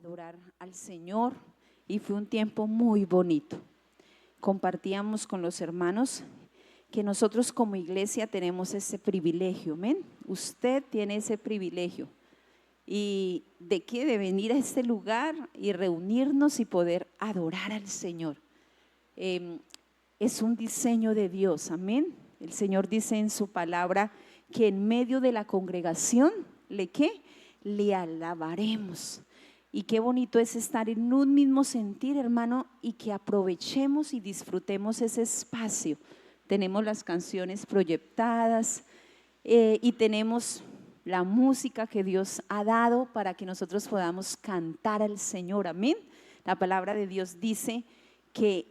adorar al Señor y fue un tiempo muy bonito. Compartíamos con los hermanos que nosotros como iglesia tenemos ese privilegio, ¿amén? Usted tiene ese privilegio. ¿Y de qué? De venir a este lugar y reunirnos y poder adorar al Señor. Es un diseño de Dios, amén. El Señor dice en su palabra que en medio de la congregación, le alabaremos. Y qué bonito es estar en un mismo sentir, hermano, y que aprovechemos y disfrutemos ese espacio. Tenemos las canciones proyectadas y tenemos la música que Dios ha dado para que nosotros podamos cantar al Señor, amén. La palabra de Dios dice que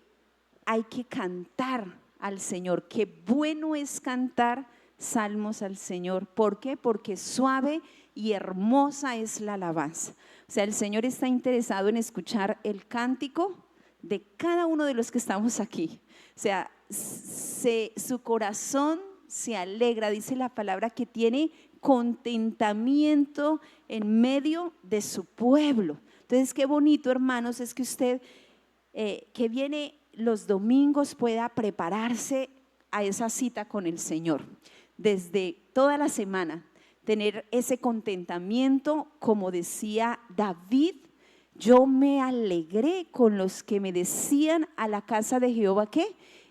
hay que cantar al Señor, que bueno es cantar salmos al Señor. ¿Por qué? Porque suave y hermosa es la alabanza. O sea, el Señor está interesado en escuchar el cántico de cada uno de los que estamos aquí. O sea, su corazón se alegra, dice la palabra, que tiene contentamiento en medio de su pueblo. Entonces, qué bonito, hermanos, es que usted que viene los domingos pueda prepararse a esa cita con el Señor. Desde toda la semana, tener ese contentamiento, como decía David, yo me alegré con los que me decían a la casa de Jehová que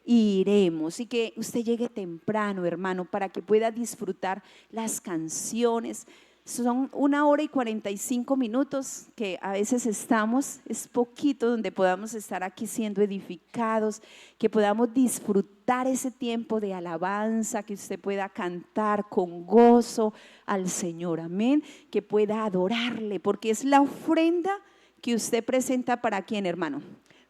iremos, y que usted llegue temprano, hermano, para que pueda disfrutar las canciones. Son 1 hora y 45 minutos que a veces estamos, es poquito donde podamos estar aquí siendo edificados, que podamos disfrutar ese tiempo de alabanza, que usted pueda cantar con gozo al Señor, amén, que pueda adorarle, porque es la ofrenda que usted presenta. ¿Para quién, hermano?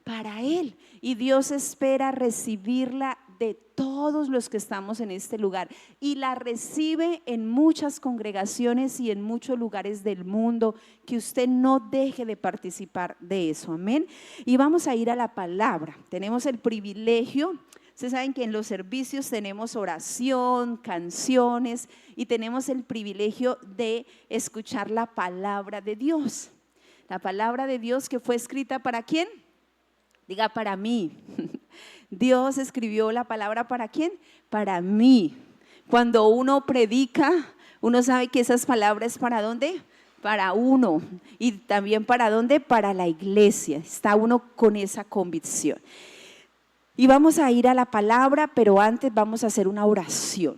Para Él, y Dios espera recibirla de todos los que estamos en este lugar, y la recibe en muchas congregaciones y en muchos lugares del mundo. Que usted no deje de participar de eso, amén. Y vamos a ir a la palabra. Tenemos el privilegio, ustedes saben que en los servicios tenemos oración, canciones, y tenemos el privilegio de escuchar la palabra de Dios. La palabra de Dios que fue escrita ¿para quién? Diga, para mí. Dios escribió la palabra ¿para quién? Para mí. Cuando uno predica, uno sabe que esas palabras ¿para dónde? Para uno. Y también ¿para dónde? Para la iglesia. Está uno con esa convicción. Y vamos a ir a la palabra, pero antes vamos a hacer una oración.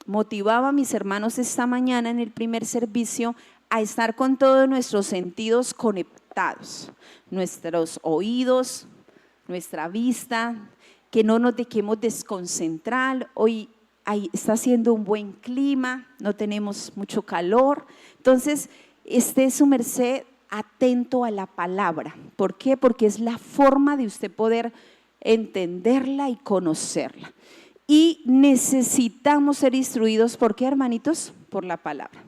Motivaba a mis hermanos esta mañana en el primer servicio a estar con todos nuestros sentidos conectados, nuestros oídos, nuestra vista, que no nos dejemos desconcentrar. Hoy está haciendo un buen clima, no tenemos mucho calor, entonces esté su merced atento a la palabra. ¿Por qué? Porque es la forma de usted poder entenderla y conocerla. Y necesitamos ser instruidos, ¿por qué, hermanitos? Por la palabra.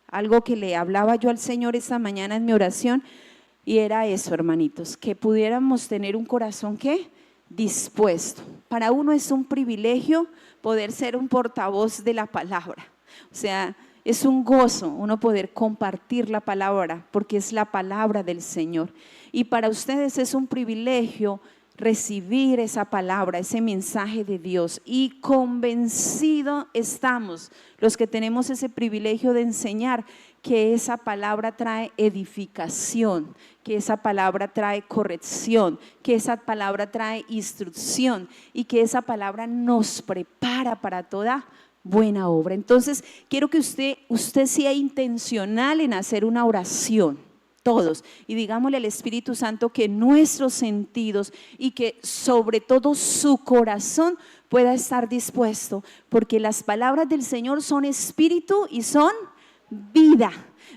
Algo que le hablaba yo al Señor esta mañana en mi oración, y era eso, hermanitos, que pudiéramos tener un corazón ¿qué? Dispuesto. Para uno es un privilegio poder ser un portavoz de la palabra. O sea, es un gozo uno poder compartir la palabra, porque es la palabra del Señor. Y para ustedes es un privilegio recibir esa palabra, ese mensaje de Dios. Y convencido estamos los que tenemos ese privilegio de enseñar, que esa palabra trae edificación, que esa palabra trae corrección, que esa palabra trae instrucción, y que esa palabra nos prepara para toda buena obra. Entonces quiero que usted sea intencional en hacer una oración, todos, y digámosle al Espíritu Santo que nuestros sentidos y que sobre todo su corazón pueda estar dispuesto, porque las palabras del Señor son espíritu y son vida,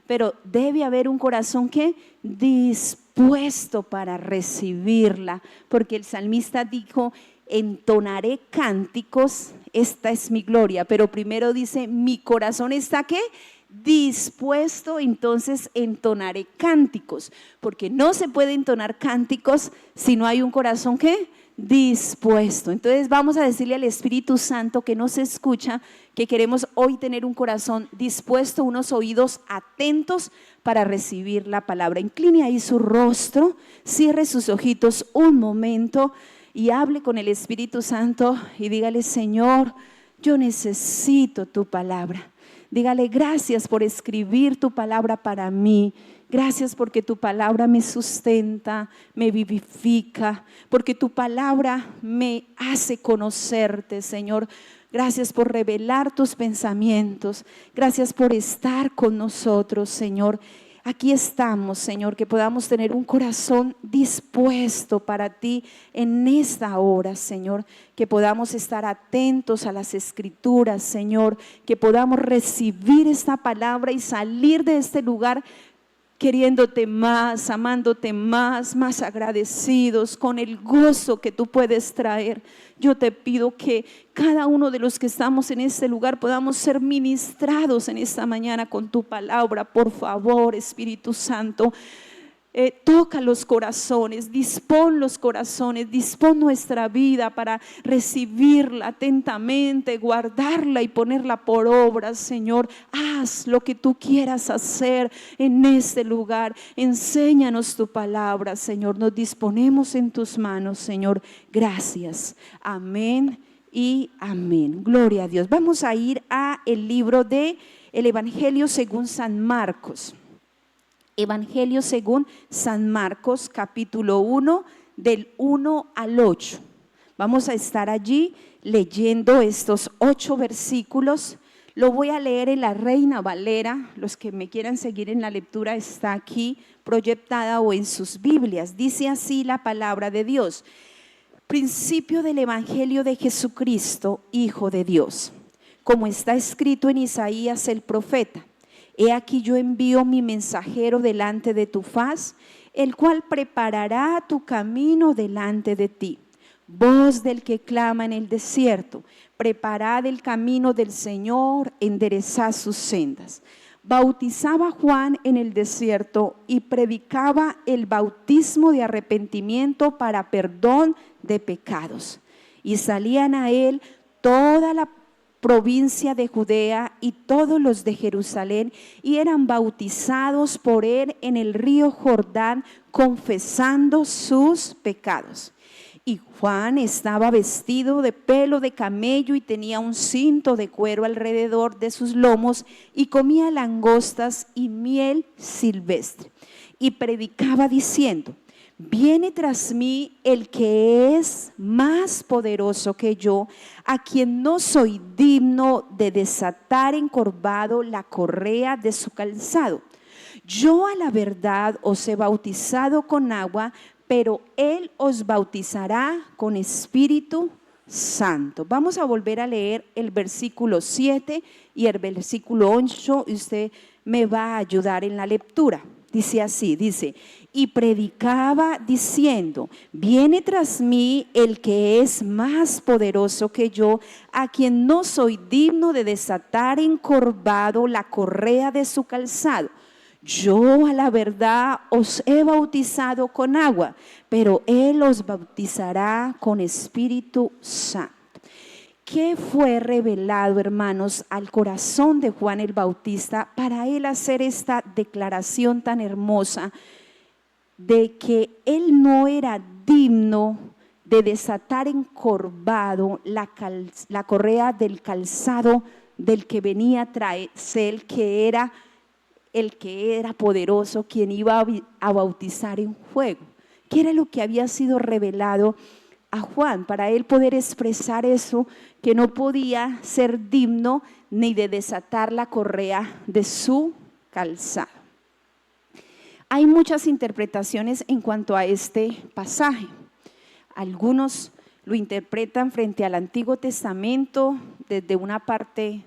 pero debe haber un corazón que dispuesto para recibirla, porque el salmista dijo: entonaré cánticos, esta es mi gloria, pero primero dice: mi corazón está ¿qué? Dispuesto, entonces entonaré cánticos, porque no se puede entonar cánticos si no hay un corazón ¿qué? dispuesto. Entonces vamos a decirle al Espíritu Santo que nos escucha, que queremos hoy tener un corazón dispuesto, unos oídos atentos para recibir la palabra. Incline ahí su rostro, cierre sus ojitos un momento y hable con el Espíritu Santo y dígale: Señor, yo necesito tu palabra. Dígale: gracias por escribir tu palabra para mí. Gracias porque tu palabra me sustenta, me vivifica, porque tu palabra me hace conocerte, Señor. Gracias por revelar tus pensamientos. Gracias por estar con nosotros, Señor. Aquí estamos, Señor, que podamos tener un corazón dispuesto para ti en esta hora, Señor. Que podamos estar atentos a las Escrituras, Señor. Que podamos recibir esta palabra y salir de este lugar queriéndote más, amándote más, más agradecidos con el gozo que tú puedes traer. Yo te pido que cada uno de los que estamos en este lugar podamos ser ministrados en esta mañana con tu palabra. Por favor, Espíritu Santo, toca los corazones, dispón nuestra vida para recibirla atentamente, guardarla y ponerla por obra, Señor. Haz lo que tú quieras hacer en este lugar. Enséñanos tu palabra, Señor. Nos disponemos en tus manos, Señor. Gracias. Amén y amén. Gloria a Dios. Vamos a ir a el libro de el Evangelio según San Marcos. Evangelio según San Marcos, capítulo 1, del 1 al 8. Vamos a estar allí leyendo estos 8 versículos. Lo voy a leer en la Reina Valera. Los que me quieran seguir en la lectura está aquí proyectada o en sus Biblias. Dice así la palabra de Dios. Principio del Evangelio de Jesucristo, Hijo de Dios. Como está escrito en Isaías el profeta. He aquí yo envío mi mensajero delante de tu faz, el cual preparará tu camino delante de ti. Voz del que clama en el desierto, preparad el camino del Señor, enderezad sus sendas. Bautizaba Juan en el desierto y predicaba el bautismo de arrepentimiento para perdón de pecados. Y salían a él toda la provincia de Judea y todos los de Jerusalén, y eran bautizados por él en el río Jordán, confesando sus pecados. Y Juan estaba vestido de pelo de camello y tenía un cinto de cuero alrededor de sus lomos, y comía langostas y miel silvestre. Y predicaba diciendo: viene tras mí el que es más poderoso que yo, a quien no soy digno de desatar encorvado la correa de su calzado. Yo a la verdad os he bautizado con agua, pero él os bautizará con Espíritu Santo. Vamos a volver a leer el versículo 7 y el versículo 8 y usted me va a ayudar en la lectura. Dice así, dice: y predicaba diciendo: viene tras mí el que es más poderoso que yo, a quien no soy digno de desatar encorvado la correa de su calzado. Yo a la verdad os he bautizado con agua, pero él os bautizará con Espíritu Santo. ¿Qué fue revelado, hermanos, al corazón de Juan el Bautista para él hacer esta declaración tan hermosa de que él no era digno de desatar encorvado la correa del calzado del que venía tras él, que era el que era poderoso, quien iba a bautizar en fuego? ¿Qué era lo que había sido revelado a Juan para él poder expresar eso, que no podía ser digno ni de desatar la correa de su calzado? Hay muchas interpretaciones en cuanto a este pasaje. Algunos lo interpretan frente al Antiguo Testamento desde una parte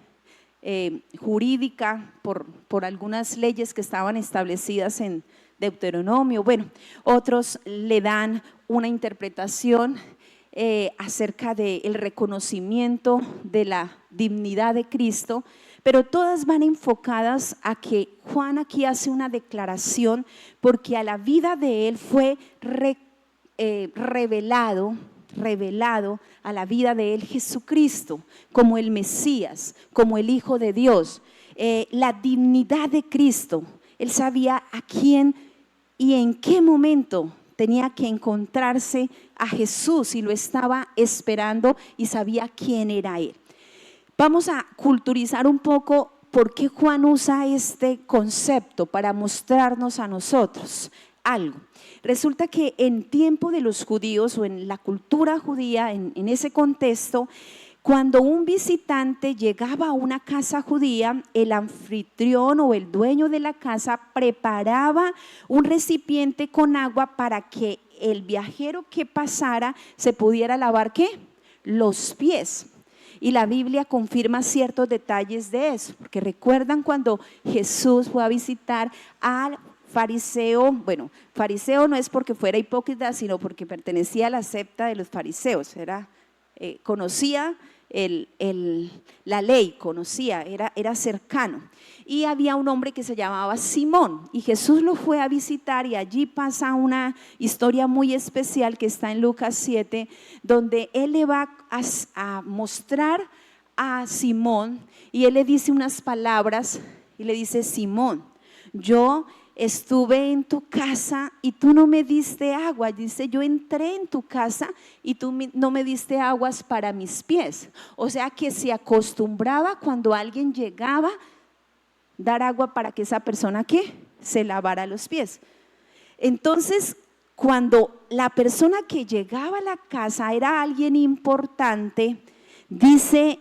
jurídica por algunas leyes que estaban establecidas en Deuteronomio. Bueno, otros le dan una interpretación acerca del reconocimiento de la dignidad de Cristo, pero todas van enfocadas a que Juan aquí hace una declaración porque a la vida de él fue revelado revelado a la vida de él Jesucristo como el Mesías, como el Hijo de Dios, la dignidad de Cristo. Él sabía a quién y en qué momento tenía que encontrarse a Jesús y lo estaba esperando y sabía quién era él. Vamos a culturizar un poco por qué Juan usa este concepto para mostrarnos a nosotros algo. Resulta que en tiempo de los judíos o en la cultura judía, en ese contexto, cuando un visitante llegaba a una casa judía, el anfitrión o el dueño de la casa preparaba un recipiente con agua para que el viajero que pasara se pudiera lavar ¿qué? Los pies. Y la Biblia confirma ciertos detalles de eso, porque recuerdan cuando Jesús fue a visitar al fariseo. Bueno, fariseo no es porque fuera hipócrita, sino porque pertenecía a la secta de los fariseos, conocía la ley, era cercano. Y había un hombre que se llamaba Simón y Jesús lo fue a visitar y allí pasa una historia muy especial que está en Lucas 7, donde él le va a mostrar a Simón y él le dice unas palabras y le dice: Simón, yo estuve en tu casa y tú no me diste agua. Dice: yo entré en tu casa y tú no me diste aguas para mis pies. O sea que se acostumbraba cuando alguien llegaba dar agua para que esa persona ¿qué? Se lavara los pies. Entonces, cuando la persona que llegaba a la casa era alguien importante, dice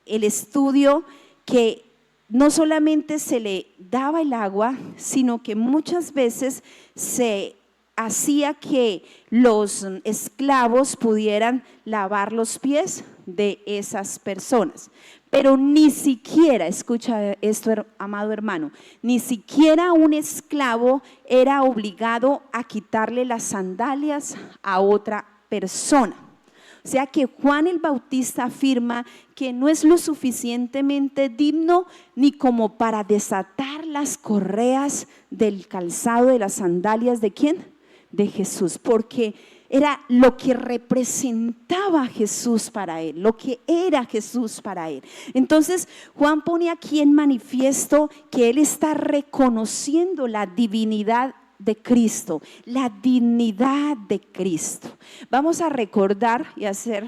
el estudio que no solamente se le daba el agua, sino que muchas veces se hacía que los esclavos pudieran lavar los pies de esas personas. Pero ni siquiera, escucha esto, amado hermano, ni siquiera un esclavo era obligado a quitarle las sandalias a otra persona. O sea que Juan el Bautista afirma que no es lo suficientemente digno ni como para desatar las correas del calzado de las sandalias ¿de quién? De Jesús, porque era lo que representaba Jesús para él, lo que era Jesús para él. Entonces Juan pone aquí en manifiesto que él está reconociendo la divinidad de Cristo, la dignidad de Cristo. Vamos a recordar y hacer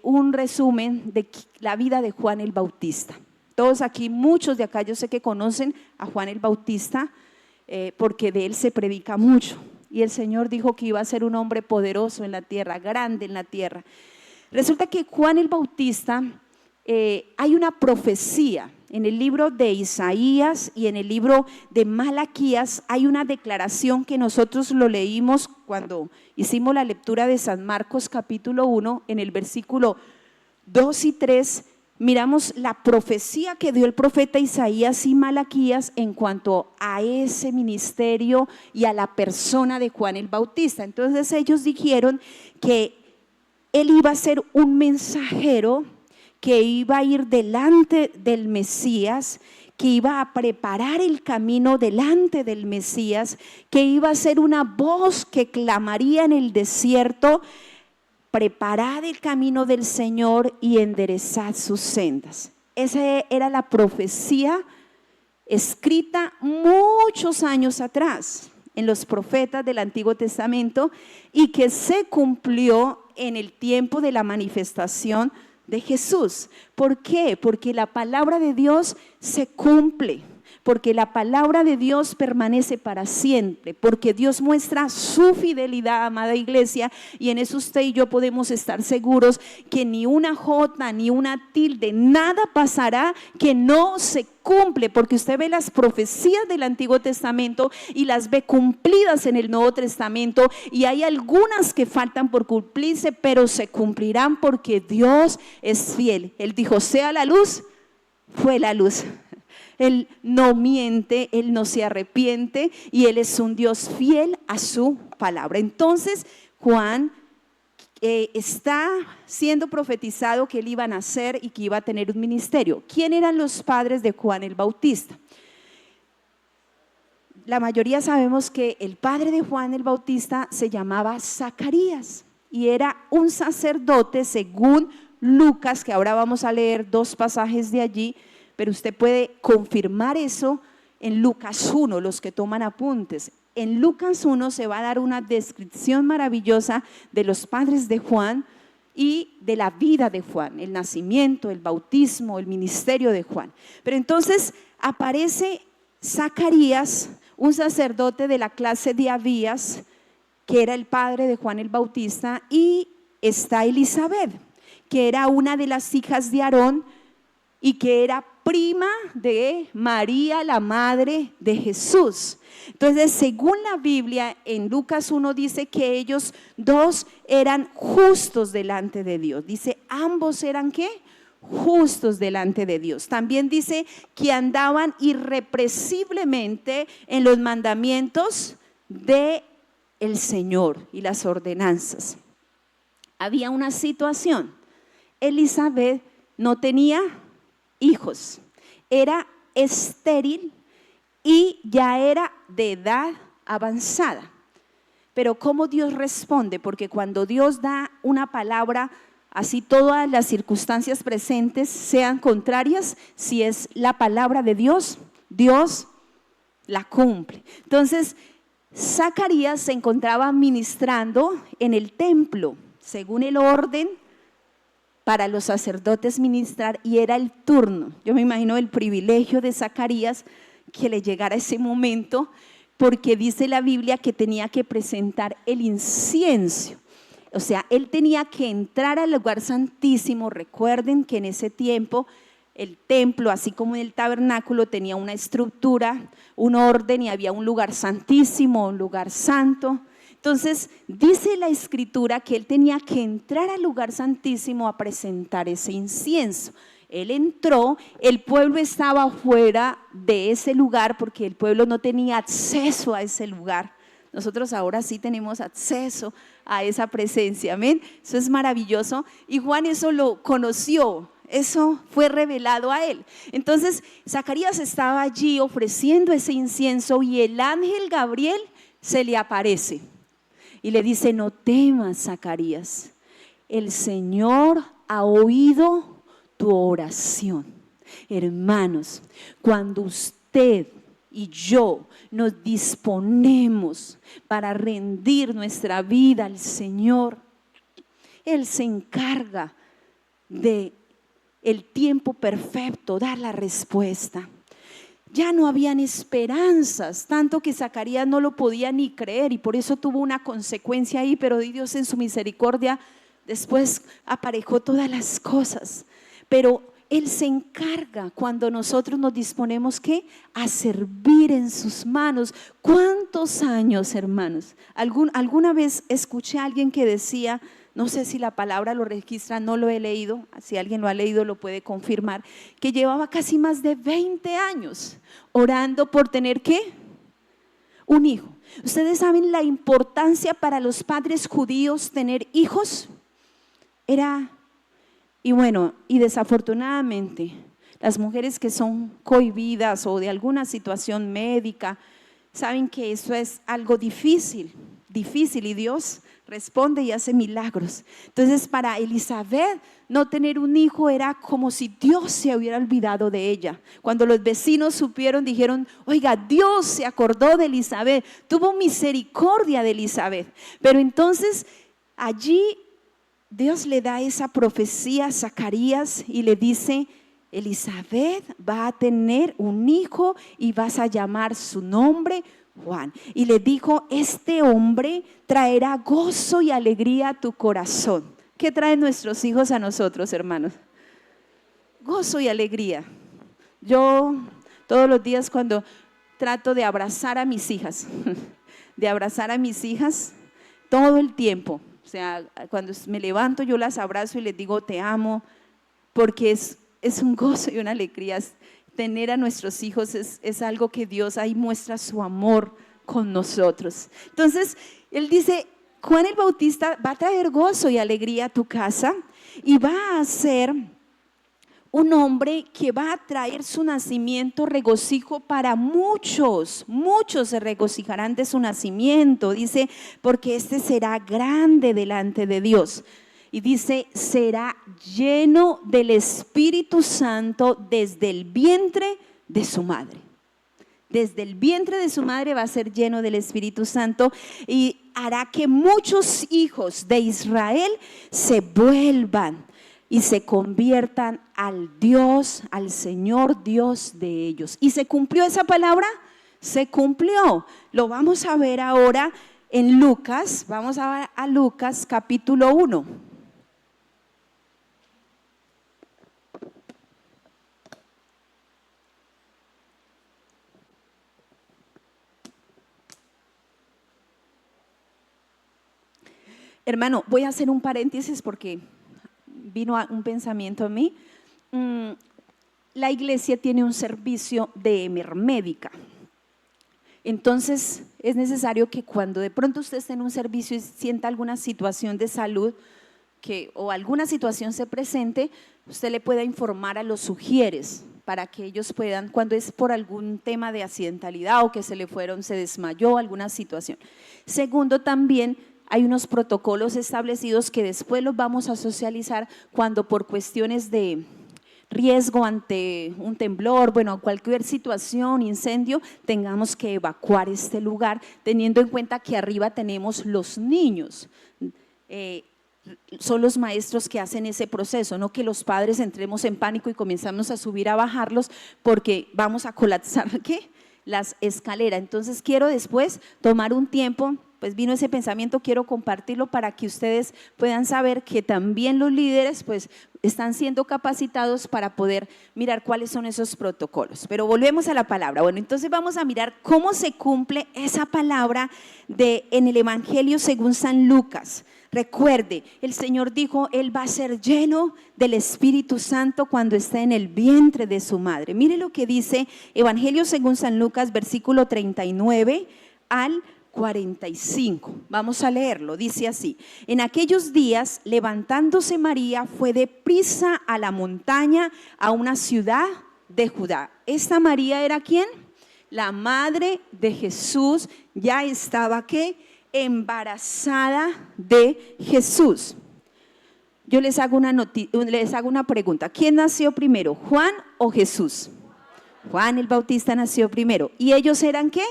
un resumen de la vida de Juan el Bautista. Todos aquí, muchos de acá yo sé que conocen a Juan el Bautista porque de él se predica mucho. Y el Señor dijo que iba a ser un hombre poderoso en la tierra, grande en la tierra. Resulta que Juan el Bautista, hay una profecía en el libro de Isaías y en el libro de Malaquías. Hay una declaración que nosotros lo leímos cuando hicimos la lectura de San Marcos capítulo 1, en el versículo 2 y 3. Miramos la profecía que dio el profeta Isaías y Malaquías en cuanto a ese ministerio y a la persona de Juan el Bautista. Entonces ellos dijeron que él iba a ser un mensajero que iba a ir delante del Mesías, que iba a preparar el camino delante del Mesías, que iba a ser una voz que clamaría en el desierto: preparad el camino del Señor y enderezad sus sendas. Esa era la profecía escrita muchos años atrás en los profetas del Antiguo Testamento y que se cumplió en el tiempo de la manifestación de Jesús. ¿Por qué? Porque la palabra de Dios se cumple, porque la palabra de Dios permanece para siempre, porque Dios muestra su fidelidad, amada iglesia, y en eso usted y yo podemos estar seguros que ni una jota, ni una tilde, nada pasará que no se cumple, porque usted ve las profecías del Antiguo Testamento y las ve cumplidas en el Nuevo Testamento, y hay algunas que faltan por cumplirse, pero se cumplirán porque Dios es fiel. Él dijo: sea la luz, fue la luz. Él no miente, Él no se arrepiente y Él es un Dios fiel a su palabra. Entonces Juan está siendo profetizado que él iba a nacer y que iba a tener un ministerio. ¿Quién eran los padres de Juan el Bautista? La mayoría sabemos que el padre de Juan el Bautista se llamaba Zacarías. y era un sacerdote según Lucas, que ahora vamos a leer 2 pasajes de allí, pero usted puede confirmar eso en Lucas 1, los que toman apuntes. En Lucas 1 se va a dar una descripción maravillosa de los padres de Juan y de la vida de Juan, el nacimiento, el bautismo, el ministerio de Juan. Pero entonces aparece Zacarías, un sacerdote de la clase de Abías, que era el padre de Juan el Bautista, y está Elizabeth, que era una de las hijas de Aarón y que era prima de María, la madre de Jesús. Entonces, según la Biblia, en Lucas 1 dice que ellos dos eran justos delante de Dios. Dice, ambos eran ¿qué? Justos delante de Dios. También dice que andaban irrepresiblemente en los mandamientos de el Señor y las ordenanzas. Había una situación. Elizabeth no tenía hijos, era estéril y ya era de edad avanzada. Pero ¿cómo Dios responde? Porque cuando Dios da una palabra, así todas las circunstancias presentes sean contrarias, si es la palabra de Dios, Dios la cumple. Entonces, Zacarías se encontraba ministrando en el templo, según el orden para los sacerdotes ministrar, y era el turno. Yo me imagino el privilegio de Zacarías que le llegara ese momento, porque dice la Biblia que tenía que presentar el incienso. O sea, él tenía que entrar al lugar santísimo. Recuerden que en ese tiempo el templo, así como el tabernáculo, tenía una estructura, un orden, y había un lugar santísimo, un lugar santo. Entonces dice la escritura que él tenía que entrar al lugar santísimo a presentar ese incienso. Él entró, el pueblo estaba fuera de ese lugar porque el pueblo no tenía acceso a ese lugar. Nosotros ahora sí tenemos acceso a esa presencia, amén. Eso es maravilloso, y Juan eso lo conoció, eso fue revelado a él. Entonces Zacarías estaba allí ofreciendo ese incienso y el ángel Gabriel se le aparece y le dice: no temas, Zacarías, el Señor ha oído tu oración. Hermanos, cuando usted y yo nos disponemos para rendir nuestra vida al Señor, Él se encarga de el tiempo perfecto, dar la respuesta. Ya no habían esperanzas, tanto que Zacarías no lo podía ni creer, y por eso tuvo una consecuencia ahí, pero Dios en su misericordia después aparejó todas las cosas. Pero Él se encarga cuando nosotros nos disponemos ¿qué? A servir en sus manos. ¿Cuántos años, hermanos? Alguna vez escuché a alguien que decía, no sé si la palabra lo registra, no lo he leído, si alguien lo ha leído lo puede confirmar, que llevaba casi más de 20 años orando por tener ¿qué? Un hijo. ¿Ustedes saben la importancia para los padres judíos tener hijos? Y bueno, y desafortunadamente las mujeres que son cohibidas o de alguna situación médica saben que eso es algo difícil, y Dios responde y hace milagros. Entonces para Elizabeth no tener un hijo era como si Dios se hubiera olvidado de ella. Cuando los vecinos supieron, dijeron: oiga, Dios se acordó de Elizabeth, tuvo misericordia de Elizabeth. Pero entonces allí Dios le da esa profecía a Zacarías y le dice: Elizabeth va a tener un hijo y vas a llamar su nombre Juan. Y le dijo: este hombre traerá gozo y alegría a tu corazón. ¿Qué traen nuestros hijos a nosotros, hermanos? Gozo y alegría. Yo todos los días cuando trato de abrazar a mis hijas, todo el tiempo, o sea, cuando me levanto yo las abrazo y les digo: te amo, porque es un gozo y una alegría. Tener a nuestros hijos es algo que Dios ahí muestra su amor con nosotros. Entonces, Él dice: Juan el Bautista va a traer gozo y alegría a tu casa y va a ser un hombre que va a traer su nacimiento regocijo para muchos. Muchos se regocijarán de su nacimiento. Dice, porque este será grande delante de Dios. Y dice, será lleno del Espíritu Santo desde el vientre de su madre. Desde el vientre de su madre va a ser lleno del Espíritu Santo y hará que muchos hijos de Israel se vuelvan y se conviertan al Dios, al Señor Dios de ellos. ¿Y se cumplió esa palabra? Se cumplió. Lo vamos a ver ahora en Lucas. Vamos a ver a Lucas capítulo 1. Hermano, voy a hacer un paréntesis porque vino un pensamiento a mí. La iglesia tiene un servicio de emermédica. Entonces es necesario que cuando de pronto usted esté en un servicio y sienta alguna situación de salud o alguna situación se presente, usted le pueda informar a los sugieres para que ellos puedan, cuando es por algún tema de accidentalidad o que se desmayó, alguna situación. Segundo, también hay unos protocolos establecidos que después los vamos a socializar cuando por cuestiones de riesgo ante un temblor, bueno, cualquier situación, incendio, tengamos que evacuar este lugar, teniendo en cuenta que arriba tenemos los niños. Son los maestros que hacen ese proceso, no que los padres entremos en pánico y comenzamos a subir a bajarlos porque vamos a colapsar las escaleras. Entonces quiero después tomar un tiempo, pues vino ese pensamiento, quiero compartirlo para que ustedes puedan saber que también los líderes pues están siendo capacitados para poder mirar cuáles son esos protocolos. Pero volvemos a la palabra. Bueno, entonces vamos a mirar cómo se cumple esa palabra en el Evangelio según San Lucas. Recuerde, el Señor dijo, Él va a ser lleno del Espíritu Santo cuando esté en el vientre de su madre. Mire lo que dice Evangelio según San Lucas, versículo 39 al 45. Vamos a leerlo, dice así: en aquellos días, levantándose María, fue deprisa a la montaña, a una ciudad de Judá. ¿Esta María era quién? La madre de Jesús. Ya estaba ¿qué? Embarazada de Jesús. Yo les hago una pregunta. ¿Quién nació primero, Juan o Jesús? Juan el Bautista nació primero. ¿Y ellos eran qué?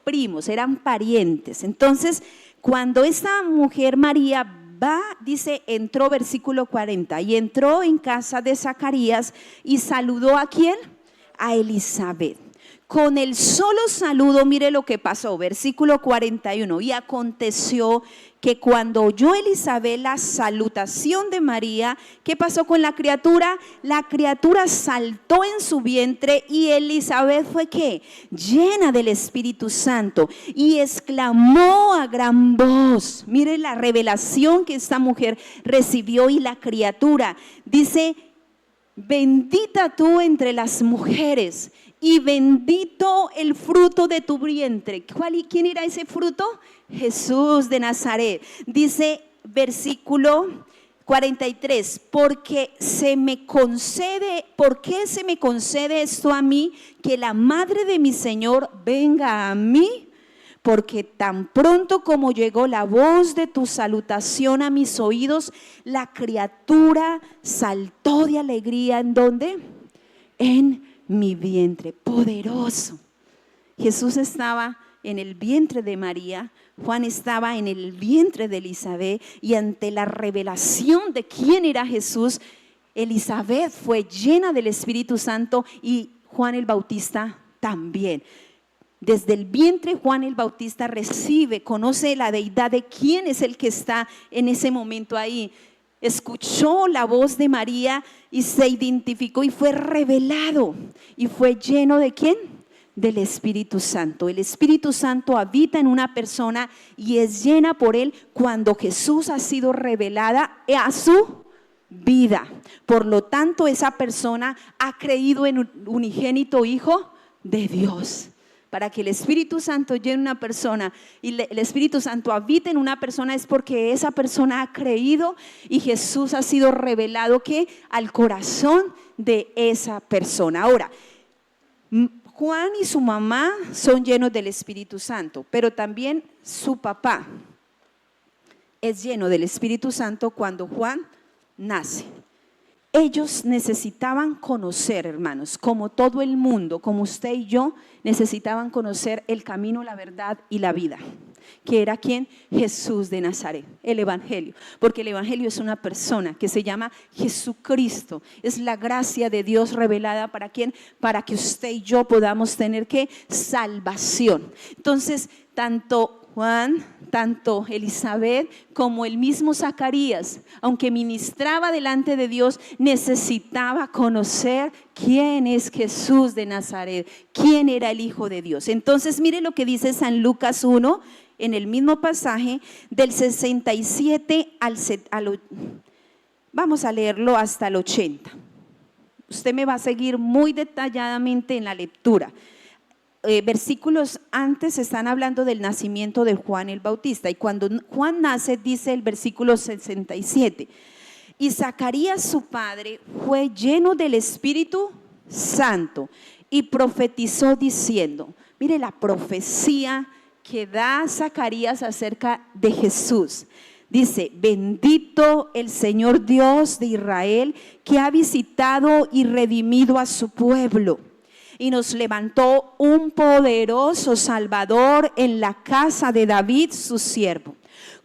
Primos, eran parientes. Entonces, cuando esta mujer María va, dice, entró, versículo 40, y entró en casa de Zacarías y saludó ¿a quién? A Elizabeth. Con el solo saludo, mire lo que pasó, versículo 41, y aconteció que cuando oyó Elizabeth la salutación de María, ¿qué pasó con la criatura? La criatura saltó en su vientre y Elizabeth fue ¿qué? Llena del Espíritu Santo y exclamó a gran voz. Mire la revelación que esta mujer recibió y la criatura. Dice, bendita tú entre las mujeres y bendito el fruto de tu vientre. ¿Quién era ese fruto? Jesús de Nazaret. Dice versículo 43, ¿por qué se me concede esto a mí, que la madre de mi Señor venga a mí? Porque tan pronto como llegó la voz de tu salutación a mis oídos, la criatura saltó de alegría. ¿En dónde? En mi vientre. Poderoso. Jesús estaba en el vientre de María, Juan estaba en el vientre de Elizabeth, y ante la revelación de quién era Jesús, Elizabeth fue llena del Espíritu Santo y Juan el Bautista también. Desde el vientre Juan el Bautista conoce la deidad de quién es el que está en ese momento ahí. Escuchó la voz de María y se identificó y fue revelado y fue lleno ¿de quién? Del Espíritu Santo. El Espíritu Santo habita en una persona y es llena por él cuando Jesús ha sido revelada a su vida. Por lo tanto, esa persona ha creído en un unigénito Hijo de Dios. para que el Espíritu Santo llene una persona y el Espíritu Santo habite en una persona, es porque esa persona ha creído y Jesús ha sido revelado que al corazón de esa persona. Ahora, Juan y su mamá son llenos del Espíritu Santo, pero también su papá es lleno del Espíritu Santo cuando Juan nace. Ellos necesitaban conocer, hermanos, como todo el mundo, como usted y yo, necesitaban conocer el camino, la verdad y la vida, que era ¿quién? Jesús de Nazaret, el Evangelio, porque el Evangelio es una persona que se llama Jesucristo, es la gracia de Dios revelada para ¿quién? Para que usted y yo podamos tener ¿qué? Salvación. Entonces, tanto Juan, tanto Elizabeth como el mismo Zacarías, aunque ministraba delante de Dios, necesitaba conocer quién es Jesús de Nazaret, quién era el Hijo de Dios. Entonces mire lo que dice San Lucas 1, en el mismo pasaje, del 67 vamos a leerlo hasta el 80. Usted me va a seguir muy detalladamente en la lectura. Versículos antes están hablando del nacimiento de Juan el Bautista, y cuando Juan nace, dice el versículo 67, y Zacarías su padre fue lleno del Espíritu Santo y profetizó diciendo, mire la profecía que da Zacarías acerca de Jesús. Dice, bendito el Señor Dios de Israel, que ha visitado y redimido a su pueblo y nos levantó un poderoso Salvador en la casa de David su siervo,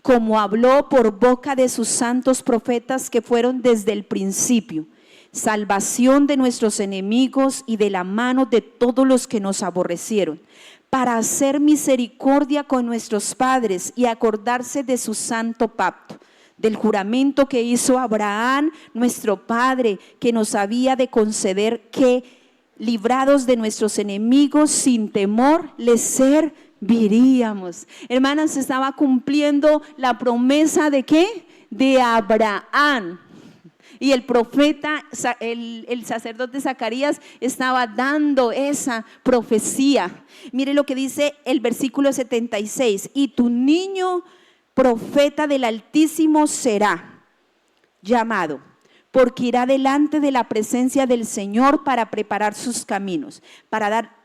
como habló por boca de sus santos profetas que fueron desde el principio, salvación de nuestros enemigos y de la mano de todos los que nos aborrecieron, para hacer misericordia con nuestros padres y acordarse de su santo pacto, del juramento que hizo Abraham nuestro padre, que nos había de conceder que, librados de nuestros enemigos, sin temor les serviríamos. Hermanas, se estaba cumpliendo la promesa ¿de qué? De Abraham. Y el profeta, el sacerdote Zacarías estaba dando esa profecía. Mire lo que dice el versículo 76, y tu niño profeta del Altísimo será llamado, porque irá delante de la presencia del Señor para preparar sus caminos, para dar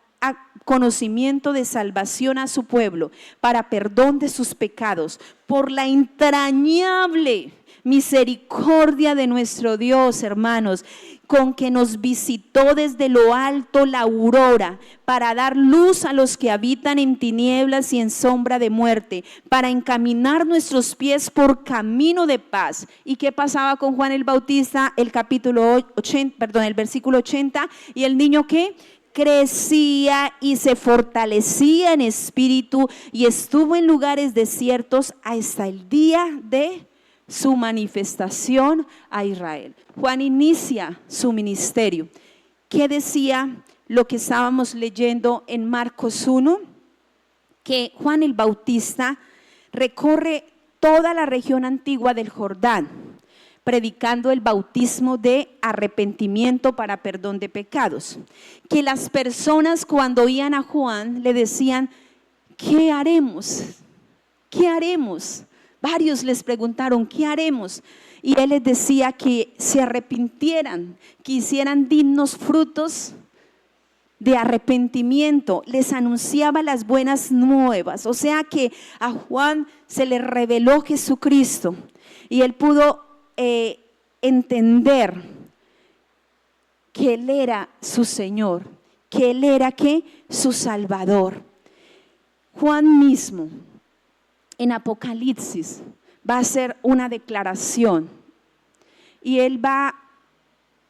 conocimiento de salvación a su pueblo, para perdón de sus pecados, por la entrañable misericordia de nuestro Dios, hermanos, con que nos visitó desde lo alto la aurora, para dar luz a los que habitan en tinieblas y en sombra de muerte, para encaminar nuestros pies por camino de paz. ¿Y qué pasaba con Juan el Bautista? El versículo 80, y el niño ¿qué? Crecía y se fortalecía en espíritu y estuvo en lugares desiertos hasta el día de su manifestación a Israel. Juan inicia su ministerio. ¿Qué decía lo que estábamos leyendo en Marcos 1? Que Juan el Bautista recorre toda la región antigua del Jordán, predicando el bautismo de arrepentimiento para perdón de pecados. Que las personas cuando oían a Juan le decían, ¿qué haremos? ¿Qué haremos? Varios les preguntaron, ¿qué haremos? Y él les decía que se arrepintieran, que hicieran dignos frutos de arrepentimiento. Les anunciaba las buenas nuevas. O sea que a Juan se le reveló Jesucristo y él pudo entender que él era su Señor, que él era ¿qué? Su Salvador. Juan mismo en Apocalipsis va a hacer una declaración y él va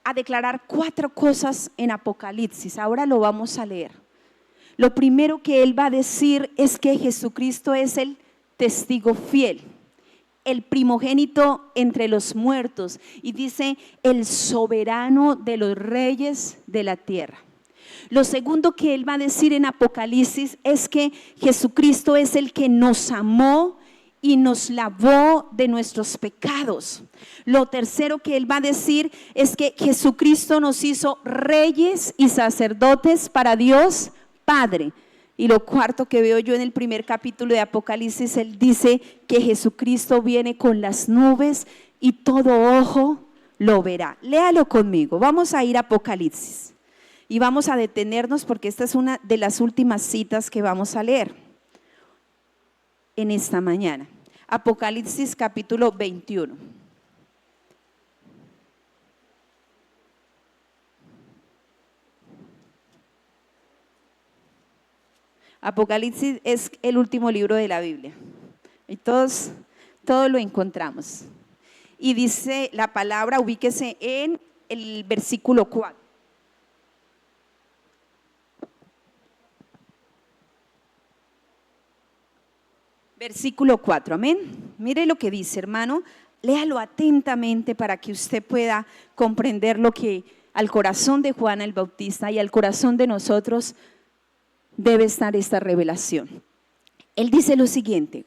a declarar 4 cosas en Apocalipsis. Ahora lo vamos a leer. Lo primero que él va a decir es que Jesucristo es el testigo fiel, el primogénito entre los muertos, y dice el soberano de los reyes de la tierra. Lo segundo que él va a decir en Apocalipsis es que Jesucristo es el que nos amó y nos lavó de nuestros pecados. Lo tercero que él va a decir es que Jesucristo nos hizo reyes y sacerdotes para Dios Padre. Y lo cuarto que veo yo en el primer capítulo de Apocalipsis, él dice que Jesucristo viene con las nubes y todo ojo lo verá. Léalo conmigo. Vamos a ir a Apocalipsis y vamos a detenernos porque esta es una de las últimas citas que vamos a leer en esta mañana. Apocalipsis capítulo 21. Apocalipsis es el último libro de la Biblia y todos lo encontramos. Y dice la palabra, ubíquese en el versículo 4. Versículo 4, amén. Mire lo que dice, hermano, léalo atentamente para que usted pueda comprender lo que al corazón de Juan el Bautista y al corazón de nosotros debe estar esta revelación. Él dice lo siguiente: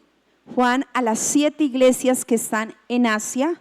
Juan, a las 7 iglesias que están en Asia,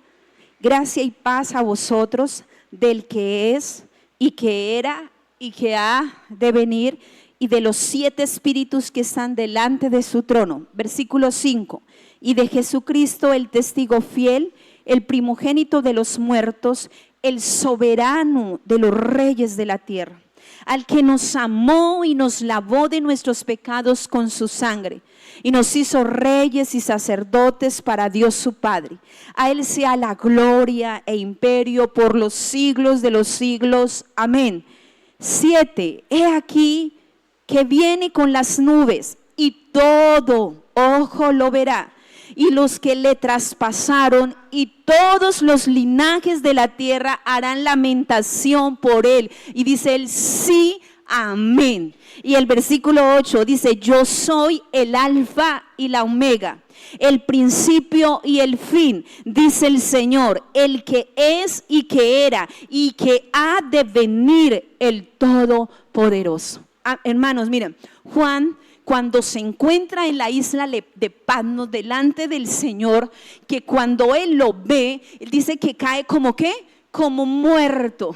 gracia y paz a vosotros del que es y que era y que ha de venir, y de los 7 espíritus que están delante de su trono. Versículo 5, y de Jesucristo el testigo fiel, el primogénito de los muertos, el soberano de los reyes de la tierra, al que nos amó y nos lavó de nuestros pecados con su sangre, y nos hizo reyes y sacerdotes para Dios su Padre. A Él sea la gloria e imperio por los siglos de los siglos. Amén. 7. He aquí que viene con las nubes, y todo ojo lo verá, y los que le traspasaron, y todos los linajes de la tierra harán lamentación por él. Y dice él, sí, amén. Y el versículo 8 dice, yo soy el alfa y la omega, el principio y el fin, dice el Señor, el que es y que era y que ha de venir, el Todopoderoso. Hermanos, miren, Juan, cuando se encuentra en la isla de Patmos delante del Señor, que cuando él lo ve, él dice que cae como ¿qué? Como muerto,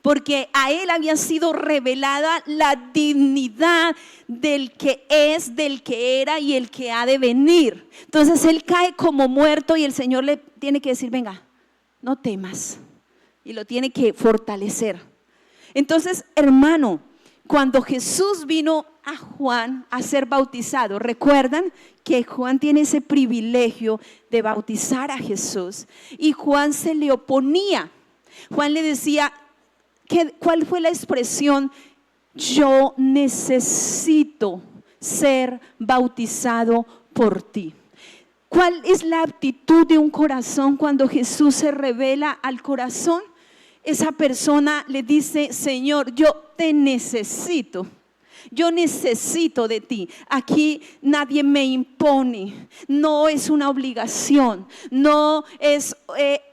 porque a él había sido revelada la dignidad del que es, del que era y el que ha de venir. Entonces él cae como muerto y el Señor le tiene que decir, venga, no temas, y lo tiene que fortalecer. Entonces, hermano, cuando Jesús vino a Juan a ser bautizado, recuerdan que Juan tiene ese privilegio de bautizar a Jesús, y Juan se le oponía. Juan le decía, ¿cuál fue la expresión? Yo necesito ser bautizado por ti. ¿Cuál es la actitud de un corazón cuando Jesús se revela al corazón? Esa persona le dice, Señor, yo te necesito. Yo necesito de ti. Aquí nadie me impone. No es una obligación. No es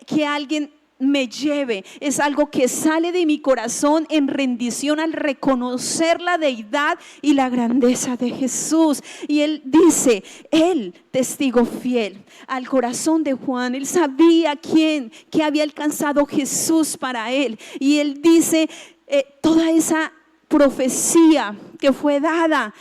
que alguien me lleve. Es algo que sale de mi corazón en rendición al reconocer la deidad y la grandeza de Jesús. Y él dice, él, testigo fiel al corazón de Juan, él sabía que había alcanzado Jesús para él. Y él dice, toda esa profecía que fue dada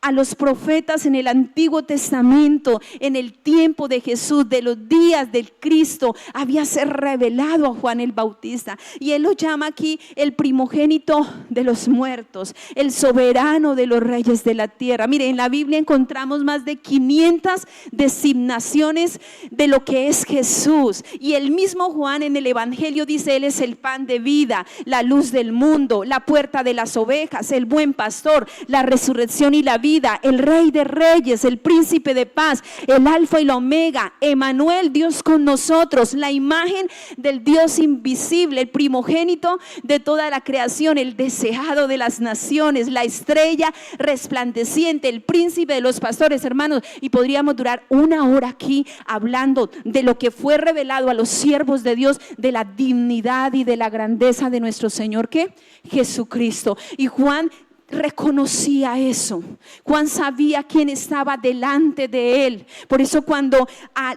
a los profetas en el Antiguo Testamento, en el tiempo de Jesús, de los días del Cristo, había sido revelado a Juan el Bautista. Y él lo llama aquí el primogénito de los muertos, el soberano de los reyes de la tierra. Mire, en la Biblia encontramos más de 500 designaciones de lo que es Jesús. Y el mismo Juan en el Evangelio dice, él es el pan de vida, la luz del mundo, la puerta de las ovejas, el buen pastor, la resurrección y la vida, el rey de reyes, el príncipe de paz, el alfa y la omega, Emmanuel, Dios con nosotros, la imagen del Dios invisible, el primogénito de toda la creación, el deseado de las naciones, la estrella resplandeciente, el príncipe de los pastores, hermanos. Y podríamos durar 1 hora aquí hablando de lo que fue revelado a los siervos de Dios, de la dignidad y de la grandeza de nuestro Señor, ¿qué? Jesucristo. Y Juan reconocía eso. Juan sabía quién estaba delante de él. Por eso cuando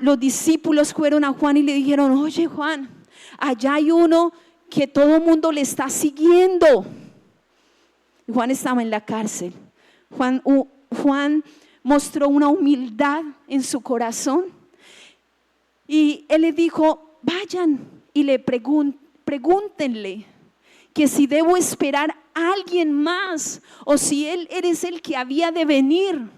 los discípulos fueron a Juan y le dijeron, oye Juan, allá hay uno que todo el mundo le está siguiendo. Juan estaba en la cárcel. Juan mostró una humildad en su corazón y él le dijo, vayan y le pregúntenle que si debo esperar a alguien más o si él eres el que había de venir.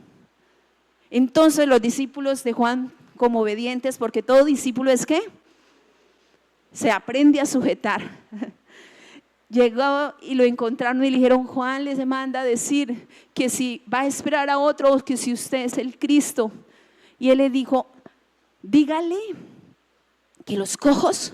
Entonces los discípulos de Juan, como obedientes, porque todo discípulo es ¿qué? Se aprende a sujetar. Llegó y lo encontraron y le dijeron, Juan les manda a decir que si va a esperar a otro, que si usted es el Cristo. Y él le dijo, dígale que los cojos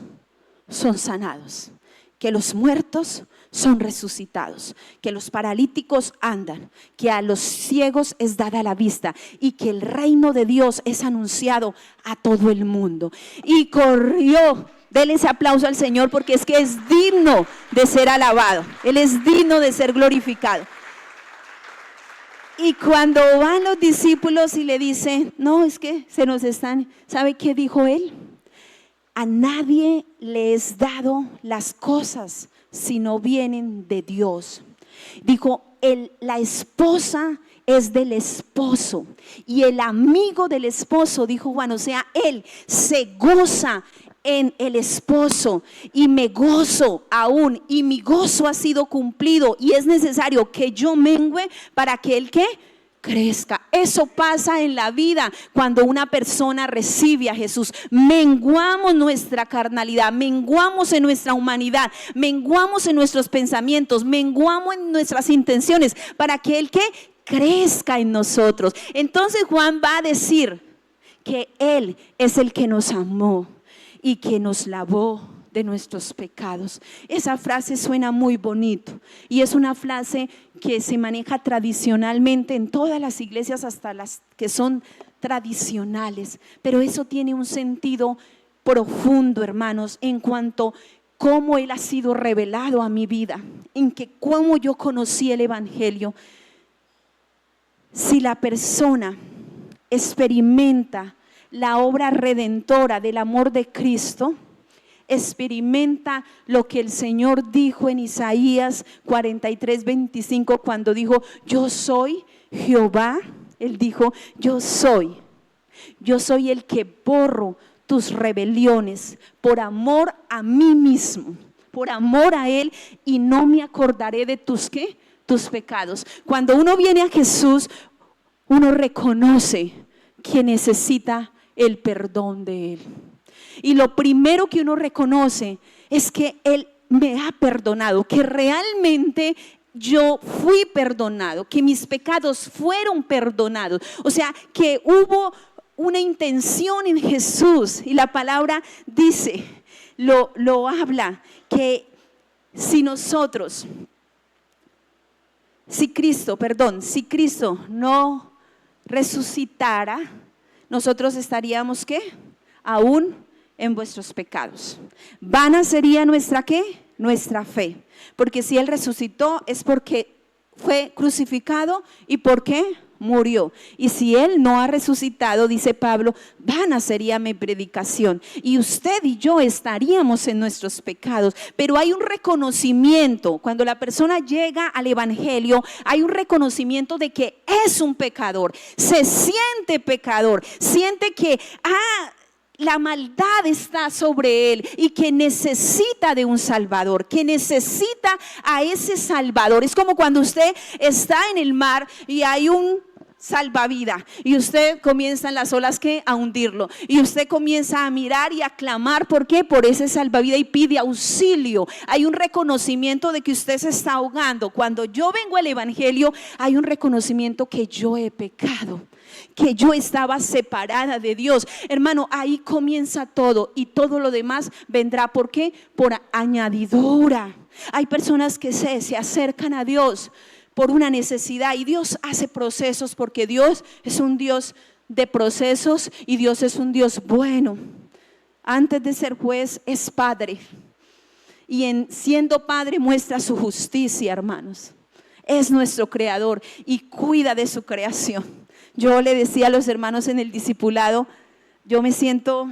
son sanados, que los muertos son resucitados, que los paralíticos andan, que a los ciegos es dada la vista y que el reino de Dios es anunciado a todo el mundo. Y corrió. Denle ese aplauso al Señor porque es que es digno de ser alabado. Él es digno de ser glorificado. Y cuando van los discípulos y le dicen, no, es que se nos están, ¿sabe qué dijo él? A nadie le es dado las cosas si no vienen de Dios. Dijo, la esposa es del esposo y el amigo del esposo, dijo Juan, o sea, él se goza en el esposo y me gozo aún y mi gozo ha sido cumplido y es necesario que yo mengüe para que el que crezca. Eso pasa en la vida cuando una persona recibe a Jesús. Menguamos nuestra carnalidad, menguamos en nuestra humanidad, menguamos en nuestros pensamientos, menguamos en nuestras intenciones para que el que crezca en nosotros. Entonces Juan va a decir que Él es el que nos amó y que nos lavó de nuestros pecados. Esa frase suena muy bonito y es una frase que se maneja tradicionalmente en todas las iglesias, hasta las que son tradicionales, pero eso tiene un sentido profundo, hermanos, en cuanto a cómo Él ha sido revelado a mi vida, en que cómo yo conocí el Evangelio. Si la persona experimenta la obra redentora del amor de Cristo, experimenta lo que el Señor dijo en Isaías 43:25 cuando dijo, yo soy Jehová. Él dijo, yo soy el que borro tus rebeliones por amor a mí mismo, por amor a Él, y no me acordaré de tus ¿qué? Tus pecados. Cuando uno viene a Jesús, uno reconoce que necesita el perdón de Él. Y lo primero que uno reconoce es que Él me ha perdonado, que realmente yo fui perdonado, que mis pecados fueron perdonados. O sea, que hubo una intención en Jesús. Y la palabra dice, lo habla, que si Cristo no resucitara, nosotros estaríamos ¿qué? Aún en vuestros pecados. Vana sería nuestra ¿qué? Nuestra fe. Porque si Él resucitó es porque fue crucificado y porque murió. Y si Él no ha resucitado, dice Pablo, vana sería mi predicación. Y usted y yo estaríamos en nuestros pecados. Pero hay un reconocimiento. Cuando la persona llega al Evangelio, hay un reconocimiento de que es un pecador. Se siente pecador. Siente que la maldad está sobre él y que necesita de un salvador, que necesita a ese salvador. Es como cuando usted está en el mar y hay un salvavidas y usted comienza en las olas a hundirlo, y usted comienza a mirar y a clamar. ¿Por qué? Por ese salvavidas, y pide auxilio. Hay un reconocimiento de que usted se está ahogando. Cuando yo vengo al Evangelio, hay un reconocimiento que yo he pecado, que yo estaba separada de Dios. Hermano, ahí comienza todo, y todo lo demás vendrá. ¿Por qué? Por añadidura. Hay personas que se acercan a Dios por una necesidad, y Dios hace procesos, porque Dios es un Dios de procesos y Dios es un Dios bueno. Antes de ser juez es Padre, y en siendo Padre muestra su justicia, hermanos. Es nuestro creador y cuida de su creación. Yo le decía a los hermanos en el discipulado, yo me siento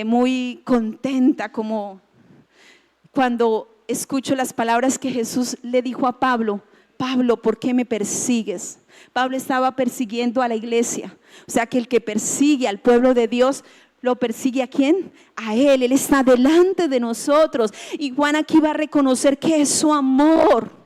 muy contenta como cuando escucho las palabras que Jesús le dijo a Pablo: Pablo, ¿por qué me persigues? Pablo estaba persiguiendo a la iglesia. O sea que el que persigue al pueblo de Dios, ¿lo persigue a quién? A Él. Él está delante de nosotros. Y Juan aquí va a reconocer que es su amor.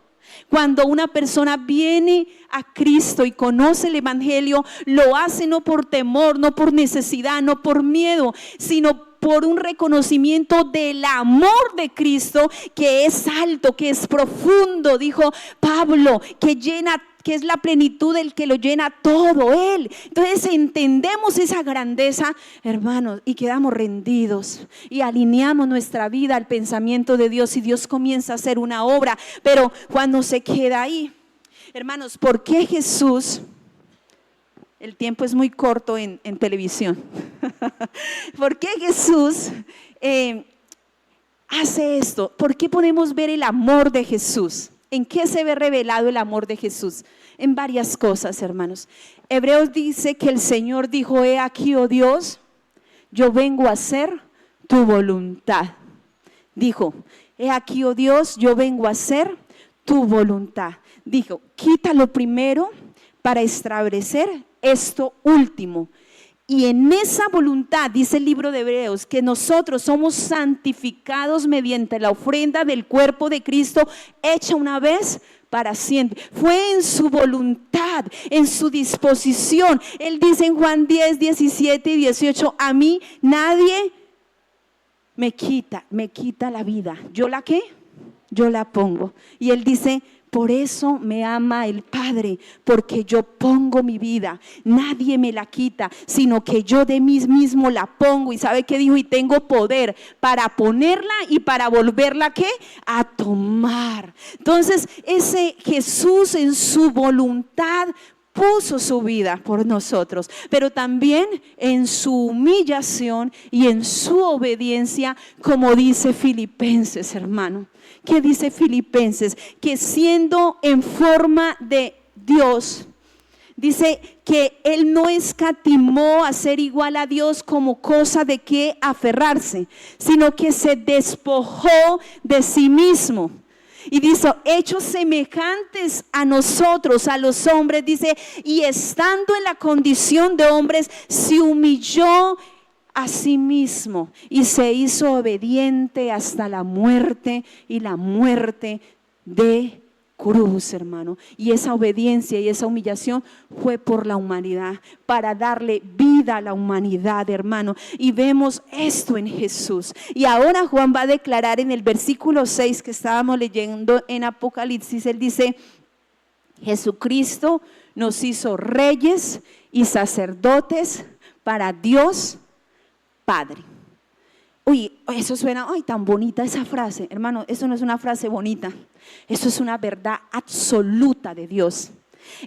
Cuando una persona viene a Cristo y conoce el Evangelio, lo hace no por temor, no por necesidad, no por miedo, sino por un reconocimiento del amor de Cristo, que es alto, que es profundo, dijo Pablo, que es la plenitud del que lo llena todo Él. Entonces entendemos esa grandeza, hermanos, y quedamos rendidos y alineamos nuestra vida al pensamiento de Dios, y Dios comienza a hacer una obra. Pero cuando se queda ahí, hermanos, ¿por qué Jesús? El tiempo es muy corto en televisión. ¿Por qué Jesús hace esto? ¿Por qué podemos ver el amor de Jesús? ¿En qué se ve revelado el amor de Jesús? En varias cosas, hermanos. Hebreos dice que el Señor dijo: he aquí, oh Dios, yo vengo a hacer tu voluntad. Dijo: he aquí, oh Dios, yo vengo a hacer tu voluntad. Dijo: quita lo primero para establecer esto último. Y en esa voluntad, dice el libro de Hebreos, que nosotros somos santificados mediante la ofrenda del cuerpo de Cristo, hecha una vez para siempre. Fue en su voluntad, en su disposición. Él dice en Juan 10, 17 y 18: a mí nadie me quita la vida. ¿Yo la qué? Yo la pongo. Y él dice: por eso me ama el Padre, porque yo pongo mi vida. Nadie me la quita, sino que yo de mí mismo la pongo. ¿Y sabe qué dijo? Y tengo poder para ponerla y para volverla, ¿qué? A tomar. Entonces, ese Jesús en su voluntad puso su vida por nosotros, pero también en su humillación y en su obediencia, como dice Filipenses, hermano. ¿Qué dice Filipenses? Que siendo en forma de Dios, dice que Él no escatimó a ser igual a Dios como cosa de que aferrarse, sino que se despojó de sí mismo. Y dice: hechos semejantes a nosotros, a los hombres, dice, y estando en la condición de hombres, se humilló a sí mismo y se hizo obediente hasta la muerte, y la muerte de cruz, hermano. Y esa obediencia y esa humillación fue por la humanidad, para darle vida a la humanidad, hermano. Y vemos esto en Jesús. Y ahora Juan va a declarar en el versículo 6 que estábamos leyendo en Apocalipsis. Él dice: Jesucristo nos hizo reyes y sacerdotes para Dios Padre. Uy, eso suena, ay, tan bonita esa frase. Hermano, eso no es una frase bonita. Eso es una verdad absoluta de Dios.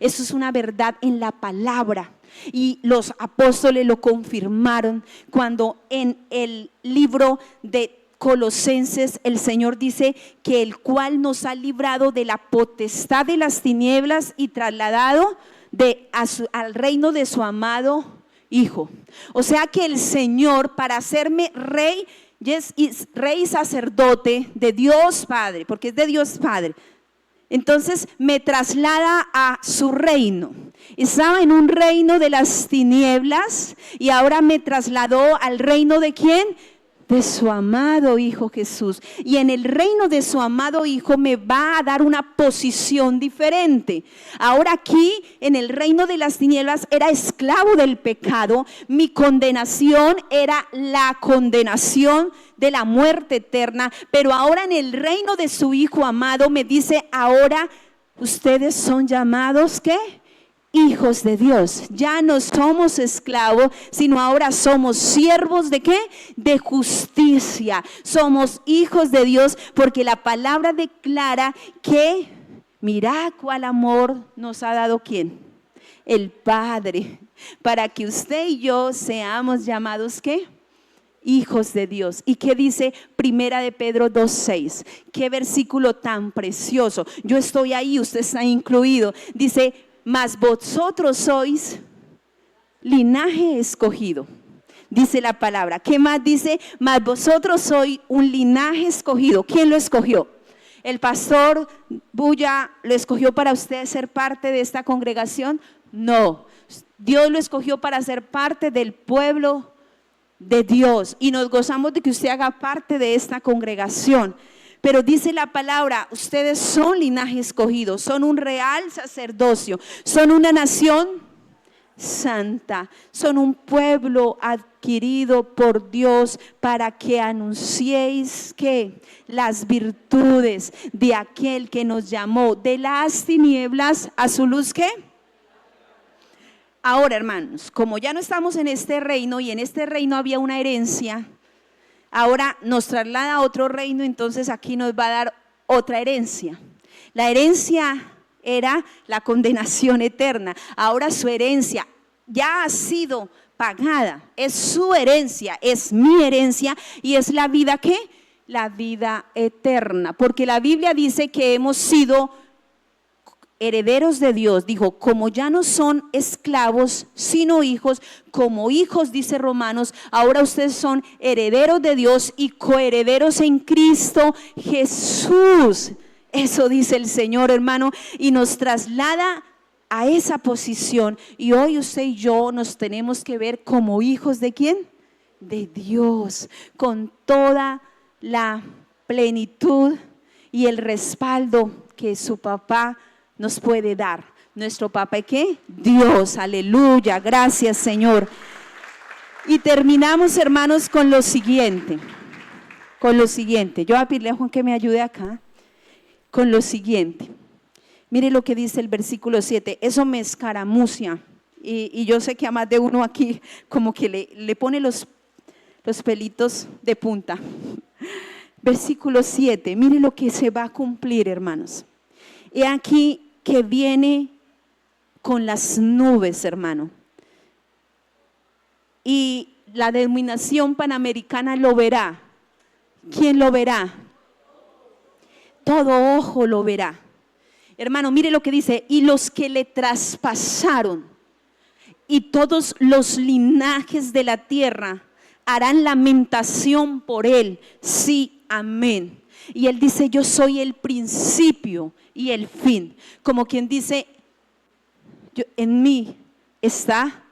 Eso es una verdad en la palabra. Y los apóstoles lo confirmaron cuando en el libro de Colosenses el Señor dice que el cual nos ha librado de la potestad de las tinieblas y trasladado al reino de su amado Hijo. O sea que el Señor, para hacerme rey y sacerdote de Dios Padre, porque es de Dios Padre, entonces me traslada a su reino. Estaba en un reino de las tinieblas y ahora me trasladó al reino ¿de quién? De su amado Hijo Jesús. Y en el reino de su amado Hijo me va a dar una posición diferente. Ahora aquí en el reino de las tinieblas era esclavo del pecado. Mi condenación era la condenación de la muerte eterna. Pero ahora en el reino de su Hijo amado me dice: ahora ustedes son llamados ¿qué? Hijos de Dios. Ya no somos esclavos, sino ahora somos siervos ¿de qué? De justicia. Somos hijos de Dios, porque la palabra declara que mirad cuál amor nos ha dado ¿quién? El Padre, para que usted y yo seamos llamados ¿qué? Hijos de Dios. ¿Y qué dice Primera de Pedro 2:6? Qué versículo tan precioso. Yo estoy ahí, usted está incluido. Dice: mas vosotros sois linaje escogido. Dice la palabra. ¿Qué más dice? Mas vosotros sois un linaje escogido. ¿Quién lo escogió? ¿El pastor Bulla lo escogió para usted ser parte de esta congregación? No, Dios lo escogió para ser parte del pueblo de Dios y nos gozamos de que usted haga parte de esta congregación. Pero dice la palabra, ustedes son linaje escogido, son un real sacerdocio, son una nación santa, son un pueblo adquirido por Dios para que anunciéis que las virtudes de aquel que nos llamó de las tinieblas a su luz, ¿qué? Ahora, hermanos, como ya no estamos en este reino y en este reino había una herencia, ahora nos traslada a otro reino, entonces aquí nos va a dar otra herencia. La herencia era la condenación eterna. Ahora su herencia ya ha sido pagada, es su herencia, es mi herencia y es la vida, ¿qué? La vida eterna, porque la Biblia dice que hemos sido herederos de Dios. Dijo, como ya no son esclavos sino hijos, como hijos, dice Romanos, ahora ustedes son herederos de Dios y coherederos en Cristo Jesús. Eso dice el Señor, hermano, y nos traslada a esa posición. Y hoy usted y yo nos tenemos que ver como hijos ¿de quién? De Dios, con toda la plenitud y el respaldo que su papá nos puede dar. Nuestro papá, ¿qué? Dios, aleluya, gracias Señor. Y terminamos, hermanos, con lo siguiente. Yo voy a pedirle a Juan que me ayude acá con lo siguiente. Mire lo que dice el versículo 7, eso me escaramucia y yo sé que a más de uno aquí como que le pone los pelitos de punta. Versículo 7, mire lo que se va a cumplir, hermanos. He aquí que viene con las nubes, hermano. Y la denominación panamericana lo verá. ¿Quién lo verá? Todo ojo lo verá. Hermano, mire lo que dice, y los que le traspasaron y todos los linajes de la tierra harán lamentación por él. Sí, amén. Y él dice, yo soy el principio y el fin. Como quien dice, en mí está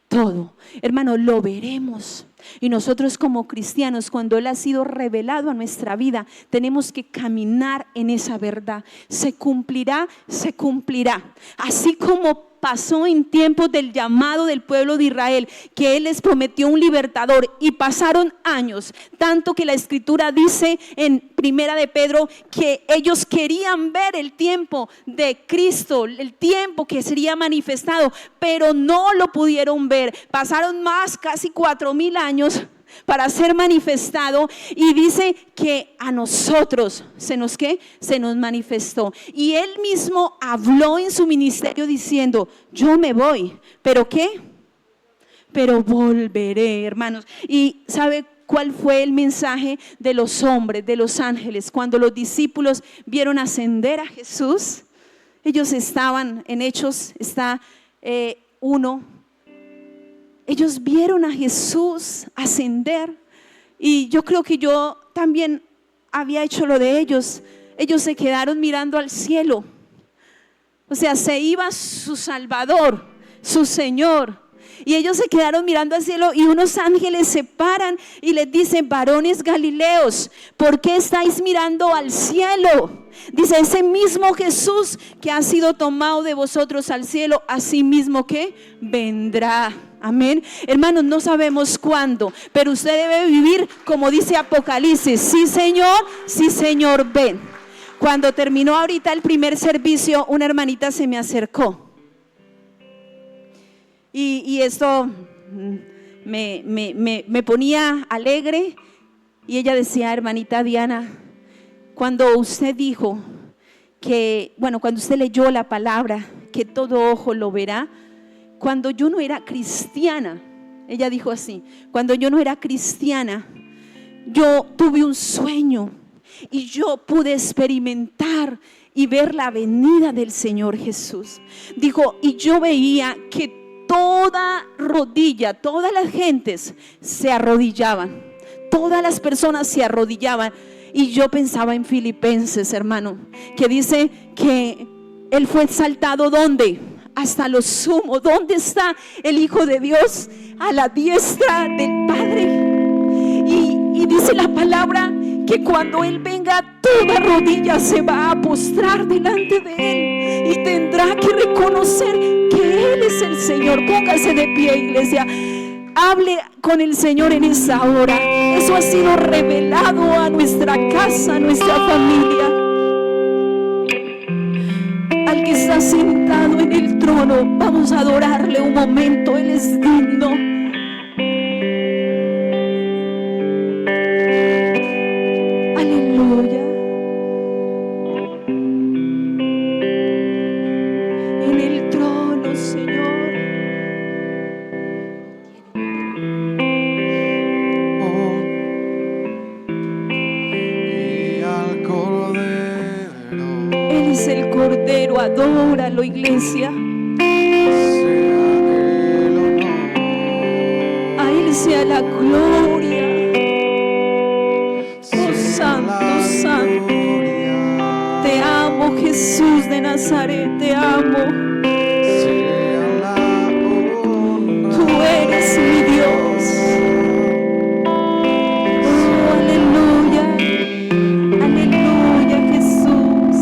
todo. Hermano, lo veremos. Y nosotros como cristianos, cuando Él ha sido revelado a nuestra vida, tenemos que caminar en esa verdad. Se cumplirá, se cumplirá. Así como pasó en tiempos del llamado del pueblo de Israel, que Él les prometió un libertador y pasaron años, tanto que la escritura dice en Primera de Pedro que ellos querían ver el tiempo de Cristo, el tiempo que sería manifestado, pero no lo pudieron ver. Pasaron más, casi 4000 años para ser manifestado, y dice que a nosotros se nos manifestó, y él mismo habló en su ministerio diciendo, yo me voy, pero ¿qué? Pero volveré, hermanos. Y ¿sabe cuál fue el mensaje de los hombres, de los ángeles, cuando los discípulos vieron ascender a Jesús? Ellos estaban en Hechos, está 1. Ellos vieron a Jesús ascender, y yo creo que yo también había hecho lo de ellos. Ellos se quedaron mirando al cielo, o sea, se iba su Salvador, su Señor, y ellos se quedaron mirando al cielo, y unos ángeles se paran y les dicen, varones Galileos, ¿por qué estáis mirando al cielo? Dice, ese mismo Jesús que ha sido tomado de vosotros al cielo, así mismo que vendrá. Amén. Hermanos, no sabemos cuándo, pero usted debe vivir como dice Apocalipsis. Sí, Señor, ven. Cuando terminó ahorita el primer servicio, una hermanita se me acercó. Y esto me ponía alegre. Y ella decía, hermanita Diana, cuando usted dijo que, cuando usted leyó la palabra, que todo ojo lo verá, cuando yo no era cristiana, ella dijo así, cuando yo no era cristiana, yo tuve un sueño y yo pude experimentar y ver la venida del Señor Jesús. Dijo, y yo veía que toda rodilla, todas las gentes se arrodillaban, todas las personas se arrodillaban. Y yo pensaba en Filipenses, hermano, que dice que Él fue exaltado, ¿dónde? Hasta lo sumo. ¿Dónde está el Hijo de Dios? A la diestra del Padre. Y dice la palabra que cuando Él venga, toda rodilla se va a postrar delante de Él y tendrá que reconocer que Él es el Señor. Póngase de pie, iglesia. Hable con el Señor en esa hora. Eso ha sido revelado a nuestra casa, a nuestra familia. Al que está sentado en el trono, vamos a adorarle un momento. Él es digno. Aleluya. En el trono, Señor. Él es el Cordero, adóralo, iglesia. A Él sea la gloria. Oh, santo, santo. Te amo, Jesús de Nazaret, te amo. Tú eres mi Dios. Oh, aleluya. Aleluya, Jesús.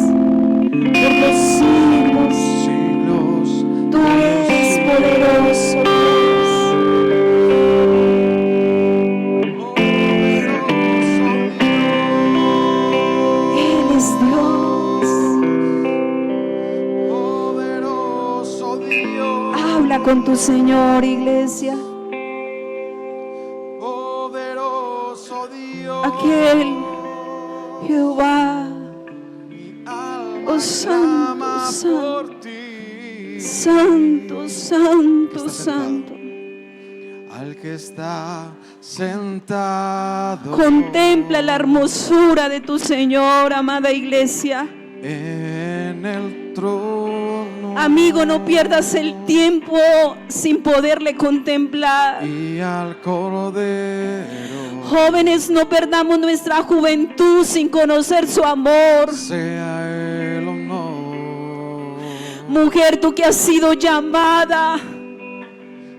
Por los siglos, tú eres poderoso, Dios. Él es Dios. Habla con tu Señor, iglesia. Aquel Jehová. Oh, santo, santo, santo, santo, santo. Al que está sentado Contempla la hermosura de tu Señor, amada iglesia. en el trono. Amigo, no pierdas el tiempo sin poderle contemplar. Y al Cordero. Jóvenes, no perdamos nuestra juventud sin conocer su amor. Sea el honor. Mujer, tú que has sido llamada,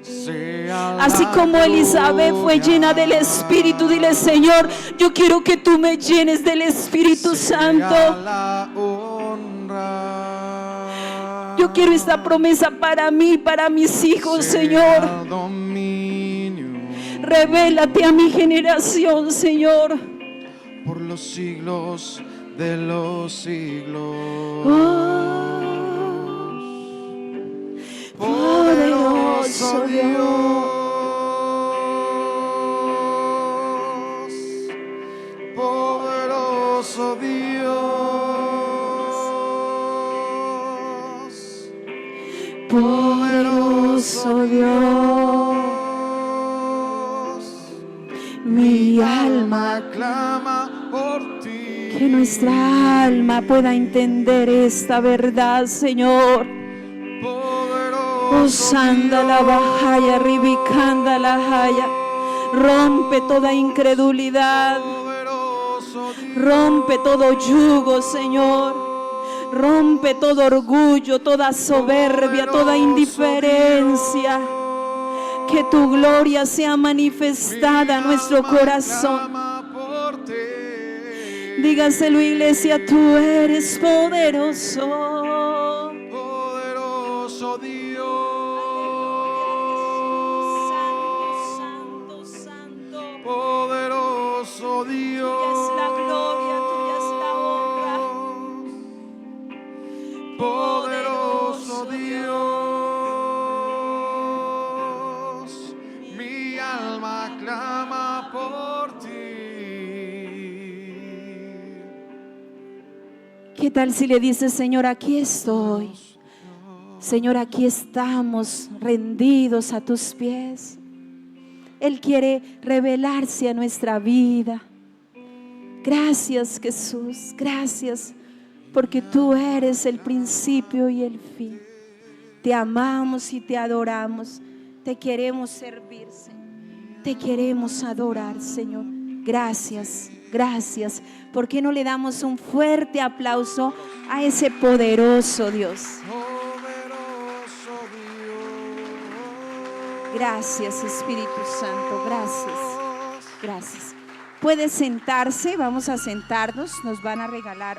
Sea así la como Elizabeth fue gloria. llena del Espíritu, dile: Señor, yo quiero que tú me llenes del Espíritu Sea Santo. la honra. Yo quiero esta promesa para mí, para mis hijos, Sea Señor. el dominio. Revélate a mi generación, Señor. Por los siglos de los siglos. Poderoso Dios. Poderoso Dios. Poderoso Dios. Mi alma clama por ti. que nuestra alma pueda entender esta verdad, Señor. Osanda la bajaya, ribicanda la jaya. Rompe toda incredulidad. Rompe todo yugo, Señor. Rompe todo orgullo, toda soberbia, toda indiferencia. Que tu gloria sea manifestada en nuestro corazón. Dígaselo, iglesia, tú eres poderoso. Poderoso Dios. Santo, santo, santo. Poderoso Dios. Tuya es la gloria, tuya es la honra. Poderoso Dios. Mi alma clama por ti. ¿Qué tal si le dices: Señor, aquí estoy? Señor, aquí estamos rendidos a tus pies. Él quiere revelarse a nuestra vida. Gracias, Jesús, gracias, porque tú eres el principio y el fin. Te amamos y te adoramos. Te queremos servir, Señor. Te queremos adorar, Señor. Gracias, gracias. ¿Por qué no le damos un fuerte aplauso a ese poderoso Dios? Poderoso Dios. Gracias, Espíritu Santo, gracias, gracias. Puede sentarse, vamos a sentarnos, nos van a regalar